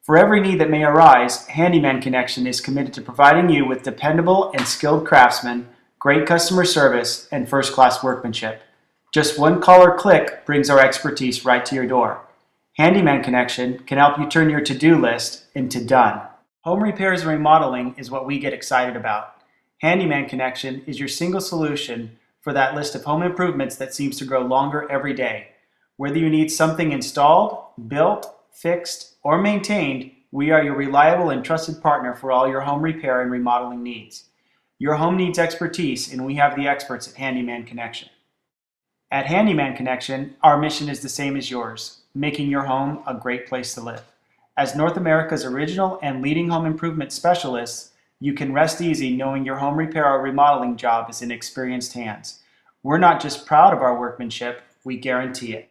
For every need that may arise, Handyman Connection is committed to providing you with dependable and skilled craftsmen, great customer service, and first-class workmanship. Just one call or click brings our expertise right to your door. Handyman Connection can help you turn your to-do list into done. Home repairs and remodeling is what we get excited about. Handyman Connection is your single solution for that list of home improvements that seems to grow longer every day. Whether you need something installed, built, fixed, or maintained, we are your reliable and trusted partner for all your home repair and remodeling needs. Your home needs expertise, and we have the experts at Handyman Connection. At Handyman Connection, our mission is the same as yours, making your home a great place to live. As North America's original and leading home improvement specialists, you can rest easy knowing your home repair or remodeling job is in experienced hands. We're not just proud of our workmanship, we guarantee it.